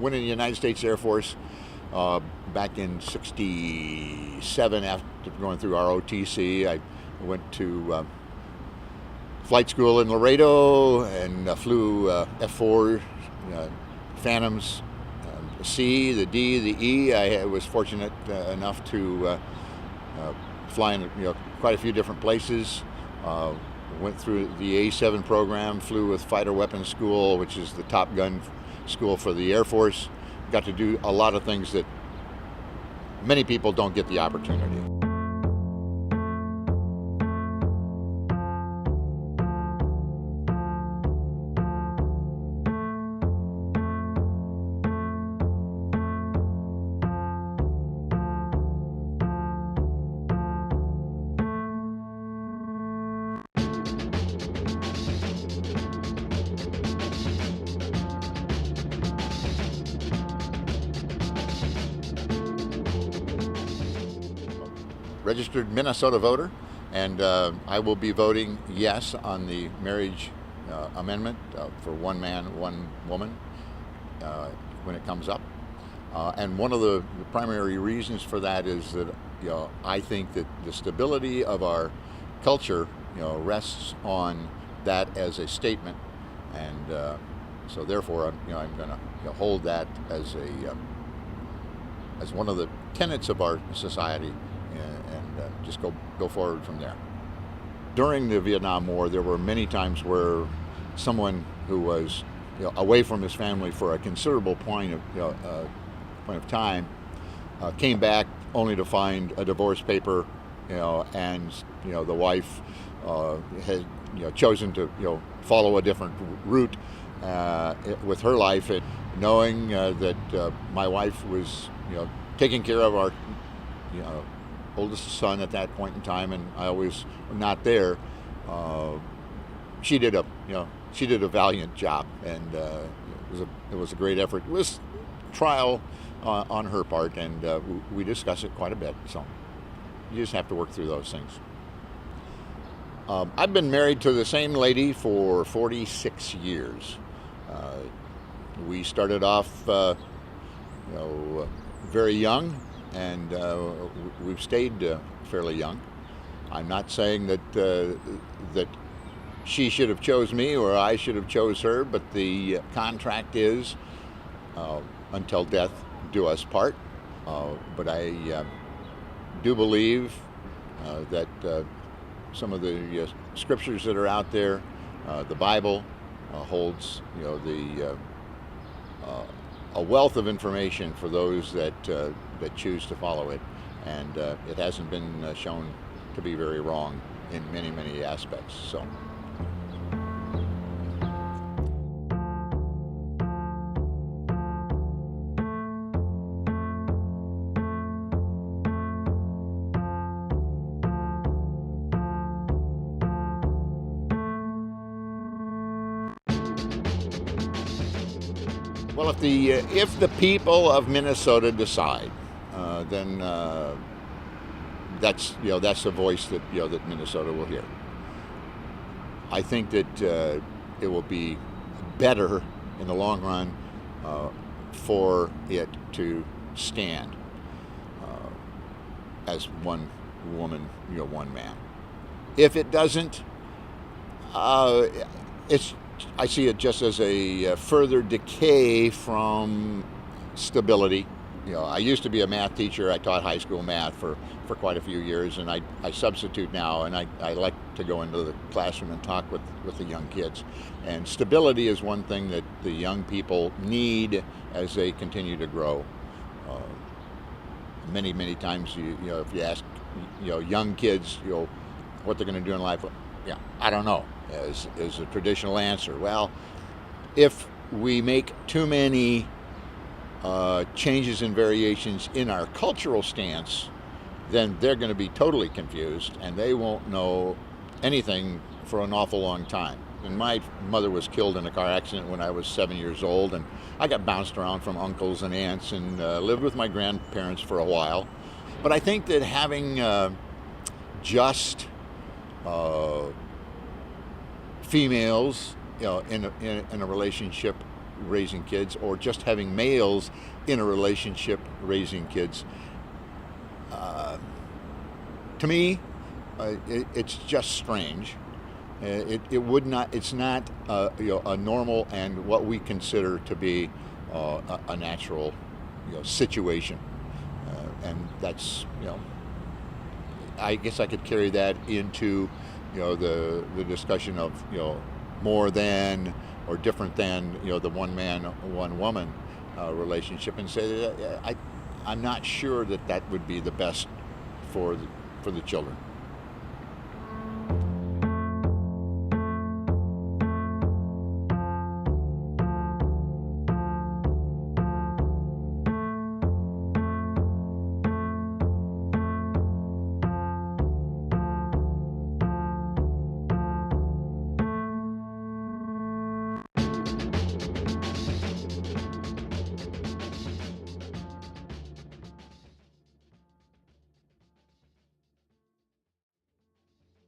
went in the United States Air Force back in '67 after going through ROTC. I went to flight school in Laredo and flew F-4 Phantoms, the C, the D, the E. I was fortunate enough to fly in quite a few different places. Went through the A7 program, flew with Fighter Weapons School, which is the Top Gun school for the Air Force. Got to do a lot of things that many people don't get the opportunity. Registered Minnesota voter, and I will be voting yes on the marriage amendment for one man, one woman when it comes up. And one of the primary reasons for that is that I think that the stability of our culture rests on that as a statement, and so therefore I'm going to hold that as one of the tenets of our society. And just go forward from there. During the Vietnam War, there were many times where someone who was away from his family for a considerable point of time came back only to find a divorce paper, and the wife had chosen to follow a different route with her life, and knowing that my wife was taking care of our oldest son at that point in time, and I was not there. She did a valiant job, and it was a great effort. It was trial on her part, and we discuss it quite a bit. So you just have to work through those things. I've been married to the same lady for 46 years. We started off, very young. And we've stayed fairly young. I'm not saying that she should have chose me or I should have chose her, but the contract is until death do us part. But I do believe that some of the scriptures that are out there, the Bible holds a wealth of information for those that choose to follow it, and it hasn't been shown to be very wrong in many aspects. So. Well, if the people of Minnesota decide, then that's the voice that that Minnesota will hear. I think that it will be better in the long run for it to stand as one woman, one man. If it doesn't, I see it just as a further decay from stability. I used to be a math teacher. I taught high school math for quite a few years, and I substitute now, and I like to go into the classroom and talk with the young kids. And stability is one thing that the young people need as they continue to grow. Many times, if you ask young kids what they're going to do in life, I don't know, is a traditional answer. Well, if we make too many changes and variations in our cultural stance, then they're going to be totally confused, and they won't know anything for an awful long time. And my mother was killed in a car accident when I was 7 years old, and I got bounced around from uncles and aunts and lived with my grandparents for a while. But I think that having just females, in a relationship raising kids, or just having males in a relationship raising kids. To me, it's just strange. It would not. It's not a normal and what we consider to be a natural situation, and that's I guess I could carry that into the discussion of more than or different than the one man one woman relationship, and say that I'm not sure that would be the best for the children.